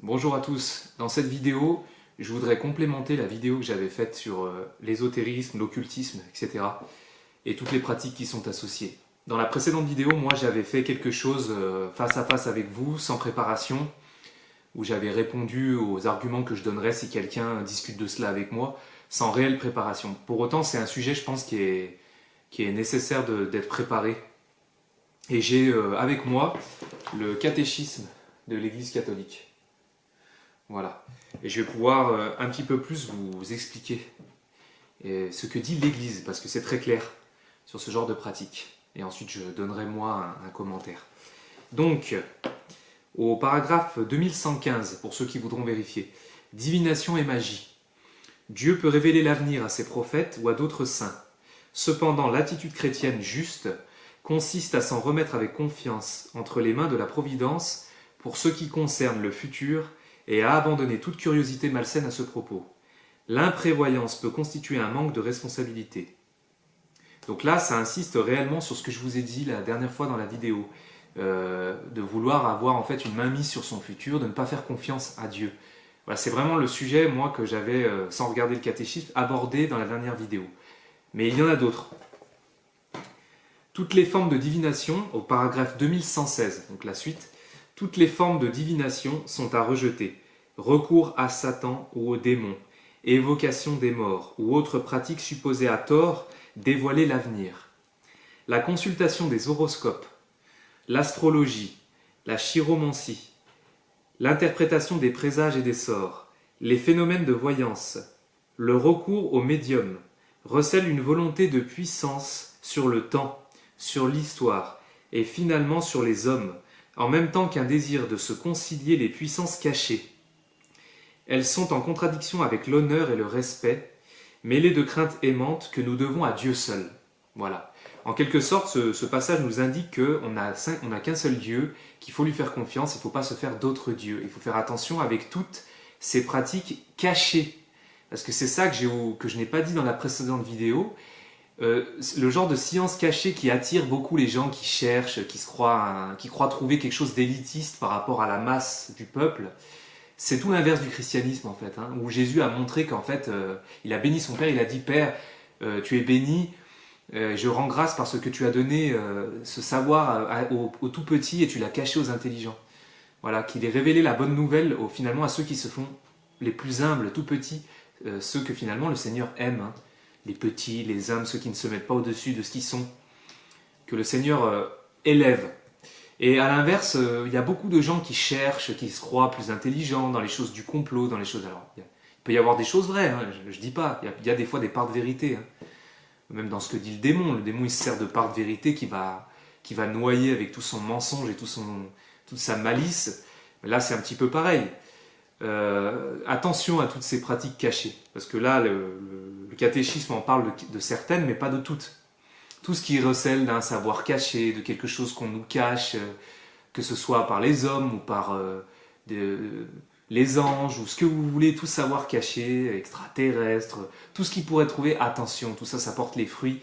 Bonjour à tous, dans cette vidéo, je voudrais complémenter la vidéo que j'avais faite sur l'ésotérisme, l'occultisme, etc. et toutes les pratiques qui sont associées. Dans la précédente vidéo, moi j'avais fait quelque chose face à face avec vous, sans préparation, où j'avais répondu aux arguments que je donnerais si quelqu'un discute de cela avec moi, sans réelle préparation. Pour autant, c'est un sujet, je pense, qui est nécessaire d'être préparé. Et j'ai avec moi le catéchisme de l'Église catholique. Voilà. Et je vais pouvoir un petit peu plus vous expliquer ce que dit l'Église, parce que c'est très clair sur ce genre de pratique. Et ensuite, je donnerai moi un commentaire. Donc, au paragraphe 2115, pour ceux qui voudront vérifier, divination et magie. Dieu peut révéler l'avenir à ses prophètes ou à d'autres saints. Cependant, l'attitude chrétienne juste consiste à s'en remettre avec confiance entre les mains de la Providence pour ce qui concerne le futur et à abandonner toute curiosité malsaine à ce propos. L'imprévoyance peut constituer un manque de responsabilité. Donc là, ça insiste réellement sur ce que je vous ai dit la dernière fois dans la vidéo, de vouloir avoir en fait une mainmise sur son futur, de ne pas faire confiance à Dieu. Voilà, c'est vraiment le sujet, moi, que j'avais, sans regarder le catéchisme, abordé dans la dernière vidéo. Mais il y en a d'autres. Toutes les formes de divination, au paragraphe 2116, donc la suite, toutes les formes de divination sont à rejeter. Recours à Satan ou aux démons, évocation des morts ou autres pratiques supposées à tort dévoiler l'avenir. La consultation des horoscopes, l'astrologie, la chiromancie, l'interprétation des présages et des sorts, les phénomènes de voyance, le recours aux médiums recèlent une volonté de puissance sur le temps, sur l'histoire et finalement sur les hommes, en même temps qu'un désir de se concilier les puissances cachées. Elles sont en contradiction avec l'honneur et le respect, mêlées de craintes aimantes que nous devons à Dieu seul. Voilà. En quelque sorte, ce passage nous indique qu'on n'a qu'un seul Dieu, qu'il faut lui faire confiance, il ne faut pas se faire d'autres dieux. Il faut faire attention avec toutes ces pratiques cachées. Parce que c'est ça que je n'ai pas dit dans la précédente vidéo. Le genre de science cachée qui attire beaucoup les gens qui cherchent, qui croient trouver quelque chose d'élitiste par rapport à la masse du peuple, c'est tout l'inverse du christianisme en fait, hein, où Jésus a montré qu'en fait, il a béni son Père, il a dit Père, tu es béni, je rends grâce parce que tu as donné ce savoir aux tout petits et tu l'as caché aux intelligents. Voilà, qu'il ait révélé la bonne nouvelle finalement à ceux qui se font les plus humbles, tout petits, ceux que finalement le Seigneur aime. Hein. Les petits, les hommes, ceux qui ne se mettent pas au-dessus de ce qu'ils sont, que le Seigneur élève. Et à l'inverse, il y a beaucoup de gens qui cherchent, qui se croient plus intelligents dans les choses du complot, dans les choses... Alors, il peut y avoir des choses vraies, hein, je ne dis pas, il y a des fois des parts de vérité. Hein. Même dans ce que dit le démon il se sert de part de vérité qui va noyer avec tout son mensonge et toute sa malice. Mais là, c'est un petit peu pareil. Attention à toutes ces pratiques cachées, parce que là, le catéchisme en parle de certaines, mais pas de toutes. Tout ce qui recèle d'un savoir caché, de quelque chose qu'on nous cache, que ce soit par les hommes ou par les anges, ou ce que vous voulez, tout savoir caché, extraterrestre, tout ce qui pourrait trouver, attention, tout ça, ça porte les fruits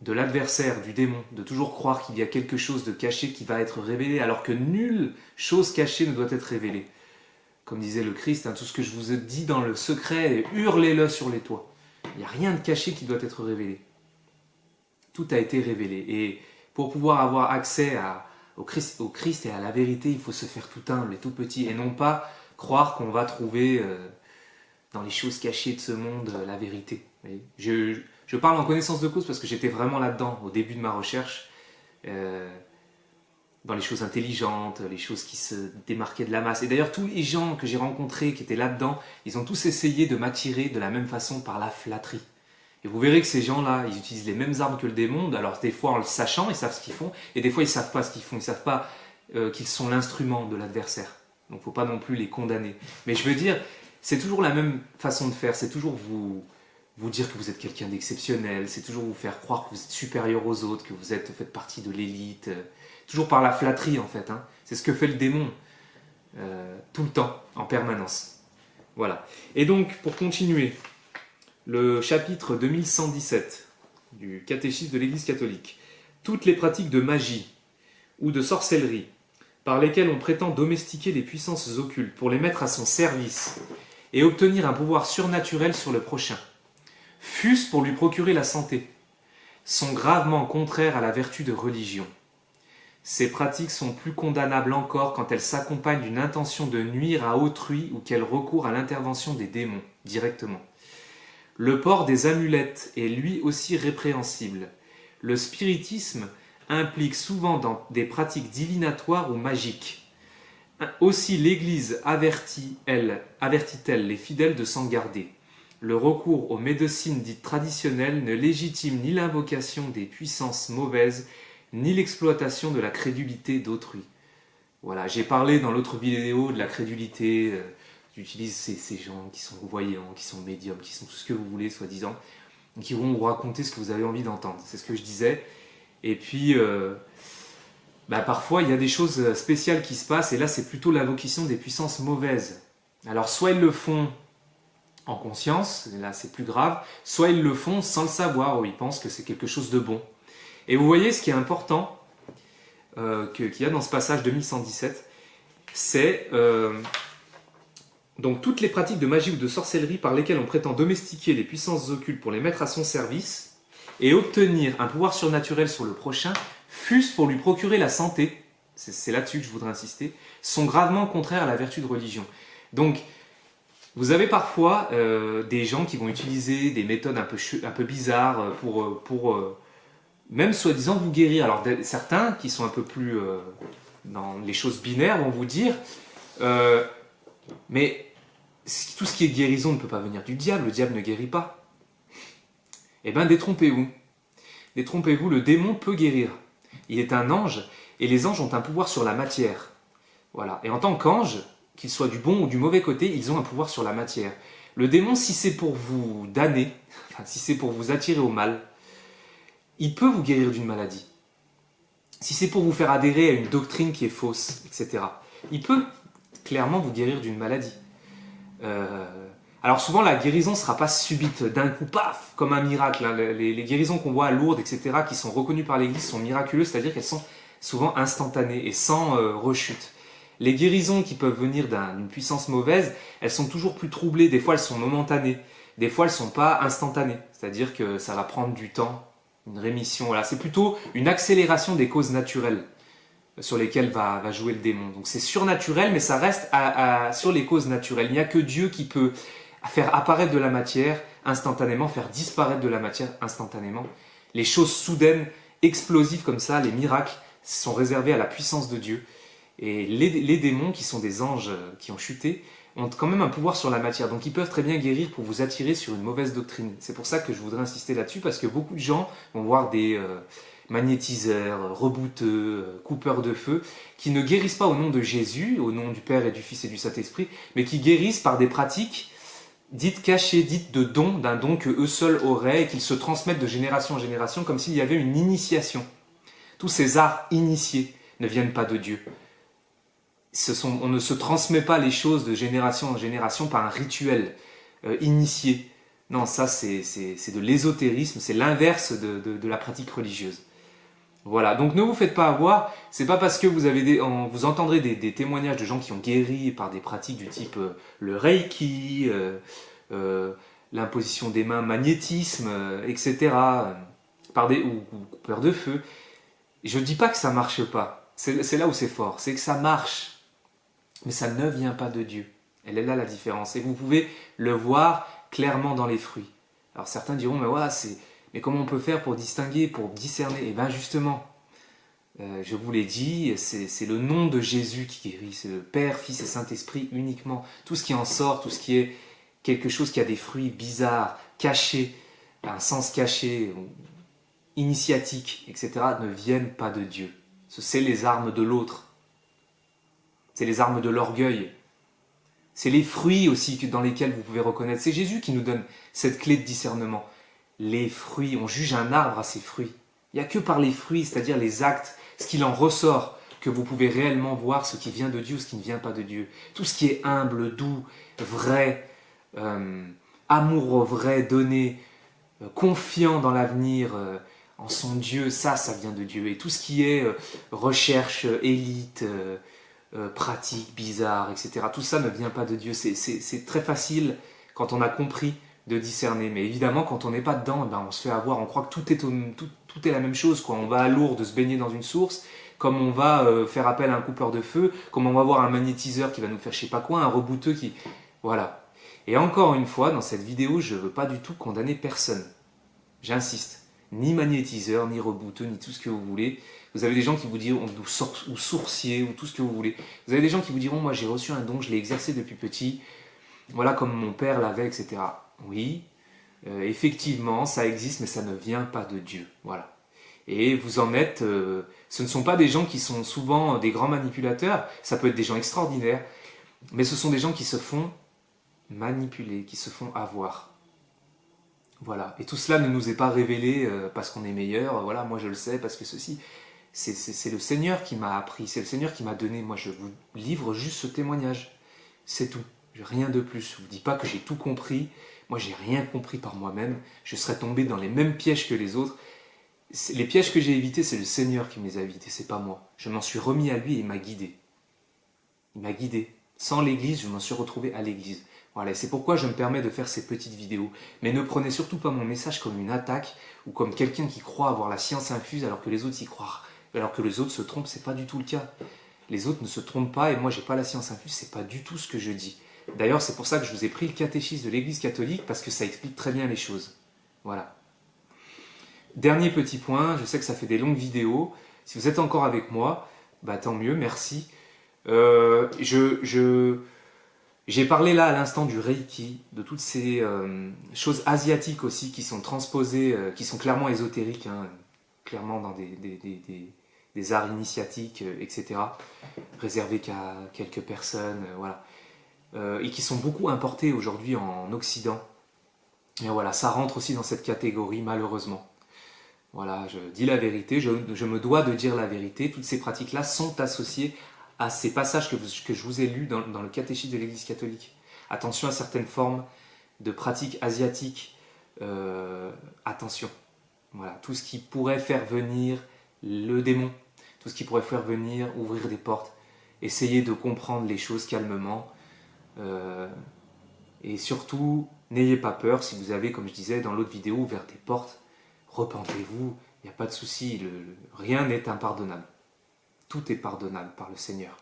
de l'adversaire, du démon, de toujours croire qu'il y a quelque chose de caché qui va être révélé, alors que nulle chose cachée ne doit être révélée. Comme disait le Christ, hein, tout ce que je vous ai dit dans le secret, hurlez-le sur les toits. Il n'y a rien de caché qui doit être révélé. Tout a été révélé. Et pour pouvoir avoir accès au Christ et à la vérité, il faut se faire tout humble et tout petit, et non pas croire qu'on va trouver dans les choses cachées de ce monde la vérité. Je parle en connaissance de cause parce que j'étais vraiment là-dedans au début de ma recherche. Dans les choses intelligentes, les choses qui se démarquaient de la masse. Et d'ailleurs, tous les gens que j'ai rencontrés qui étaient là-dedans, ils ont tous essayé de m'attirer de la même façon par la flatterie. Et vous verrez que ces gens-là, ils utilisent les mêmes armes que le démon. Alors des fois, en le sachant, ils savent ce qu'ils font. Et des fois, ils ne savent pas ce qu'ils font. Ils ne savent pas qu'ils sont l'instrument de l'adversaire. Donc il ne faut pas non plus les condamner. Mais je veux dire, c'est toujours la même façon de faire. C'est toujours vous dire que vous êtes quelqu'un d'exceptionnel. C'est toujours vous faire croire que vous êtes supérieur aux autres, que vous faites partie de l'élite. Toujours par la flatterie en fait. Hein. C'est ce que fait le démon tout le temps, en permanence. Voilà. Et donc, pour continuer, le chapitre 2117 du catéchisme de l'Église catholique. Toutes les pratiques de magie ou de sorcellerie par lesquels on prétend domestiquer les puissances occultes pour les mettre à son service et obtenir un pouvoir surnaturel sur le prochain, fût-ce pour lui procurer la santé, sont gravement contraires à la vertu de religion. Ces pratiques sont plus condamnables encore quand elles s'accompagnent d'une intention de nuire à autrui ou qu'elles recourent à l'intervention des démons directement. Le port des amulettes est lui aussi répréhensible. Le spiritisme implique souvent dans des pratiques divinatoires ou magiques. Aussi l'Église avertit-elle les fidèles de s'en garder. Le recours aux médecines dites traditionnelles ne légitime ni l'invocation des puissances mauvaises, ni l'exploitation de la crédulité d'autrui. Voilà, j'ai parlé dans l'autre vidéo de la crédulité. J'utilise ces gens qui sont voyants, qui sont médiums, qui sont tout ce que vous voulez, soi-disant, qui vont vous raconter ce que vous avez envie d'entendre. C'est ce que je disais. Et puis, parfois, il y a des choses spéciales qui se passent, et là, c'est plutôt l'invocation des puissances mauvaises. Alors, soit ils le font en conscience, et là, c'est plus grave, soit ils le font sans le savoir, ou ils pensent que c'est quelque chose de bon. Et vous voyez, ce qui est important, qu'il y a dans ce passage 2117, c'est donc toutes les pratiques de magie ou de sorcellerie par lesquelles on prétend domestiquer les puissances occultes pour les mettre à son service et obtenir un pouvoir surnaturel sur le prochain, fût-ce pour lui procurer la santé, c'est là-dessus que je voudrais insister, sont gravement contraires à la vertu de religion. Donc, vous avez parfois des gens qui vont utiliser des méthodes un peu bizarres pour même soi-disant vous guérir. Alors certains qui sont un peu plus dans les choses binaires vont vous dire mais tout ce qui est guérison ne peut pas venir du diable, le diable ne guérit pas. Eh bien, détrompez-vous. Détrompez-vous, le démon peut guérir. Il est un ange, et les anges ont un pouvoir sur la matière. Voilà. Et en tant qu'ange, qu'ils soient du bon ou du mauvais côté, ils ont un pouvoir sur la matière. Le démon, si c'est pour vous damner, si c'est pour vous attirer au mal, il peut vous guérir d'une maladie. Si c'est pour vous faire adhérer à une doctrine qui est fausse, etc., il peut clairement vous guérir d'une maladie. Alors souvent, la guérison ne sera pas subite, d'un coup, paf, comme un miracle. Hein. Les guérisons qu'on voit à Lourdes, etc., qui sont reconnues par l'Église, sont miraculeuses, c'est-à-dire qu'elles sont souvent instantanées et sans rechute. Les guérisons qui peuvent venir d'une puissance mauvaise, elles sont toujours plus troublées. Des fois, elles sont momentanées. Des fois, elles ne sont pas instantanées. C'est-à-dire que ça va prendre du temps, une rémission. Voilà. C'est plutôt une accélération des causes naturelles sur lesquelles va jouer le démon. Donc c'est surnaturel, mais ça reste sur les causes naturelles. Il n'y a que Dieu qui peut faire apparaître de la matière instantanément, faire disparaître de la matière instantanément. Les choses soudaines, explosives comme ça, les miracles, sont réservés à la puissance de Dieu. Et les démons, qui sont des anges qui ont chuté, ont quand même un pouvoir sur la matière. Donc ils peuvent très bien guérir pour vous attirer sur une mauvaise doctrine. C'est pour ça que je voudrais insister là-dessus, parce que beaucoup de gens vont voir des magnétiseurs, rebouteux, coupeurs de feu, qui ne guérissent pas au nom de Jésus, au nom du Père et du Fils et du Saint-Esprit, mais qui guérissent par des pratiques dites cachées, dites de dons, d'un don que eux seuls auraient et qu'ils se transmettent de génération en génération comme s'il y avait une initiation. Tous ces arts initiés ne viennent pas de Dieu. On ne se transmet pas les choses de génération en génération par un rituel initié. Non, ça c'est de l'ésotérisme, c'est l'inverse de la pratique religieuse. Voilà, donc ne vous faites pas avoir, c'est pas parce que vous entendrez des témoignages de gens qui ont guéri par des pratiques du type le Reiki, l'imposition des mains, magnétisme, etc., ou coupeur de feu. Je ne dis pas que ça marche pas, c'est là où c'est fort, c'est que ça marche, mais ça ne vient pas de Dieu. Elle est là la différence, et vous pouvez le voir clairement dans les fruits. Alors certains diront, mais comment on peut faire pour distinguer, pour discerner? Eh bien justement, je vous l'ai dit, c'est le nom de Jésus qui guérit, c'est le Père, Fils et Saint-Esprit uniquement. Tout ce qui en sort, tout ce qui est quelque chose qui a des fruits bizarres, cachés, un sens caché, initiatique, etc., ne viennent pas de Dieu. C'est les armes de l'autre. C'est les armes de l'orgueil. C'est les fruits aussi dans lesquels vous pouvez reconnaître. C'est Jésus qui nous donne cette clé de discernement. Les fruits, on juge un arbre à ses fruits. Il n'y a que par les fruits, c'est-à-dire les actes, ce qu'il en ressort, que vous pouvez réellement voir ce qui vient de Dieu ou ce qui ne vient pas de Dieu. Tout ce qui est humble, doux, vrai, amoureux, vrai, donné, confiant dans l'avenir, en son Dieu, ça vient de Dieu. Et tout ce qui est recherche, élite, pratiques bizarres, etc. Tout ça ne vient pas de Dieu. C'est très facile quand on a compris de discerner. Mais évidemment, quand on n'est pas dedans, on se fait avoir. On croit que tout est la même chose, quoi. On va à Lourdes se baigner dans une source, comme on va faire appel à un coupeur de feu, comme on va voir un magnétiseur qui va nous faire je sais pas quoi, un rebouteux qui... Voilà. Et encore une fois, dans cette vidéo, je ne veux pas du tout condamner personne. J'insiste. Ni magnétiseur, ni rebouteux, ni tout ce que vous voulez. Vous avez des gens qui vous diront, ou sourcier, ou tout ce que vous voulez. Vous avez des gens qui vous diront, moi j'ai reçu un don, je l'ai exercé depuis petit, voilà comme mon père l'avait, etc. Oui, effectivement, ça existe, mais ça ne vient pas de Dieu. Voilà. Et vous en êtes, ce ne sont pas des gens qui sont souvent des grands manipulateurs, ça peut être des gens extraordinaires, mais ce sont des gens qui se font manipuler, qui se font avoir. Voilà. Et tout cela ne nous est pas révélé parce qu'on est meilleur, voilà, moi je le sais, parce que ceci, c'est le Seigneur qui m'a appris, c'est le Seigneur qui m'a donné, moi je vous livre juste ce témoignage, c'est tout, rien de plus. Je ne vous dis pas que j'ai tout compris, moi j'ai rien compris par moi-même, je serais tombé dans les mêmes pièges que les autres. Les pièges que j'ai évités, c'est le Seigneur qui me les a évités, c'est pas moi. Je m'en suis remis à lui et il m'a guidé. Il m'a guidé. Sans l'église, je m'en suis retrouvé à l'église. Voilà, et c'est pourquoi je me permets de faire ces petites vidéos. Mais ne prenez surtout pas mon message comme une attaque ou comme quelqu'un qui croit avoir la science infuse alors que les autres y croient. Alors que les autres se trompent, c'est pas du tout le cas. Les autres ne se trompent pas et moi j'ai pas la science infuse, c'est pas du tout ce que je dis. D'ailleurs, c'est pour ça que je vous ai pris le catéchisme de l'Église catholique parce que ça explique très bien les choses. Voilà. Dernier petit point, je sais que ça fait des longues vidéos. Si vous êtes encore avec moi, bah tant mieux, merci. J'ai parlé là à l'instant du Reiki, de toutes ces choses asiatiques aussi qui sont transposées, qui sont clairement ésotériques, hein, clairement dans des arts initiatiques, etc., réservés qu'à quelques personnes, voilà, et qui sont beaucoup importés aujourd'hui en Occident. Et voilà, ça rentre aussi dans cette catégorie, malheureusement. Voilà, je dis la vérité, je me dois de dire la vérité. Toutes ces pratiques-là sont associées à ces passages que je vous ai lus dans le catéchisme de l'Église catholique. Attention à certaines formes de pratiques asiatiques. Attention. Voilà, tout ce qui pourrait faire venir le démon, tout ce qui pourrait faire venir ouvrir des portes. Essayez de comprendre les choses calmement. Et surtout, n'ayez pas peur si vous avez, comme je disais dans l'autre vidéo, ouvert des portes. Repentez-vous, il n'y a pas de souci, rien n'est impardonnable. Tout est pardonnable par le Seigneur.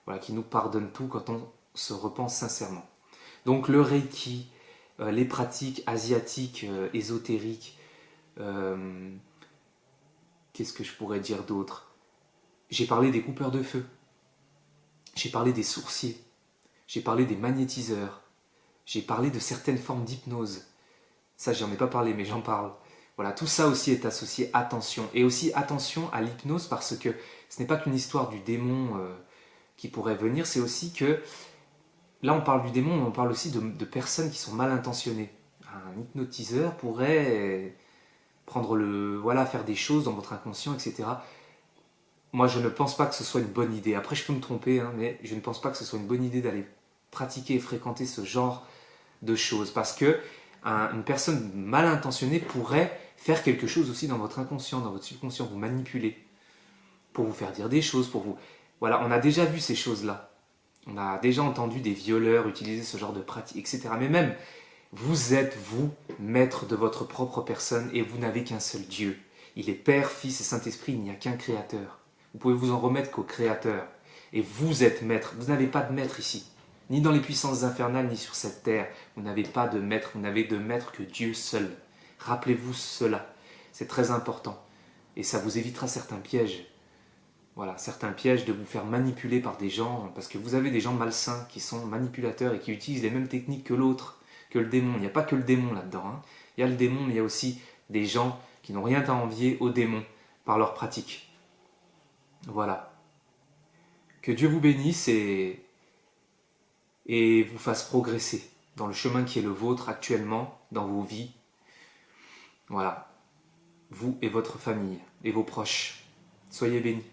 Voilà, qui nous pardonne tout quand on se repent sincèrement. Donc le Reiki, les pratiques asiatiques, ésotériques, qu'est-ce que je pourrais dire d'autre? J'ai parlé des coupeurs de feu, j'ai parlé des sourciers, j'ai parlé des magnétiseurs, j'ai parlé de certaines formes d'hypnose. Ça, j'en ai pas parlé, mais j'en parle. Voilà, tout ça aussi est associé, attention. Et aussi attention à l'hypnose parce que ce n'est pas qu'une histoire du démon qui pourrait venir, c'est aussi que, là on parle du démon, mais on parle aussi de personnes qui sont mal intentionnées. Un hypnotiseur pourrait faire des choses dans votre inconscient, etc. Moi je ne pense pas que ce soit une bonne idée. Après je peux me tromper, hein, mais je ne pense pas que ce soit une bonne idée d'aller pratiquer et fréquenter ce genre de choses. Parce que une personne mal intentionnée pourrait faire quelque chose aussi dans votre inconscient, dans votre subconscient, vous manipuler, pour vous faire dire des choses, pour vous... Voilà, on a déjà vu ces choses-là. On a déjà entendu des violeurs utiliser ce genre de pratique, etc. Mais même, vous êtes, vous, maître de votre propre personne et vous n'avez qu'un seul Dieu. Il est Père, Fils et Saint-Esprit, il n'y a qu'un Créateur. Vous pouvez vous en remettre qu'au Créateur. Et vous êtes maître. Vous n'avez pas de maître ici. Ni dans les puissances infernales, ni sur cette terre. Vous n'avez pas de maître. Vous n'avez de maître que Dieu seul. Rappelez-vous cela. C'est très important. Et ça vous évitera certains pièges. Voilà, certains pièges de vous faire manipuler par des gens, parce que vous avez des gens malsains qui sont manipulateurs et qui utilisent les mêmes techniques que l'autre, que le démon. Il n'y a pas que le démon là-dedans, hein. Il y a le démon, mais il y a aussi des gens qui n'ont rien à envier au démon par leur pratique. Voilà. Que Dieu vous bénisse et vous fasse progresser dans le chemin qui est le vôtre actuellement, dans vos vies. Voilà. Vous et votre famille et vos proches. Soyez bénis.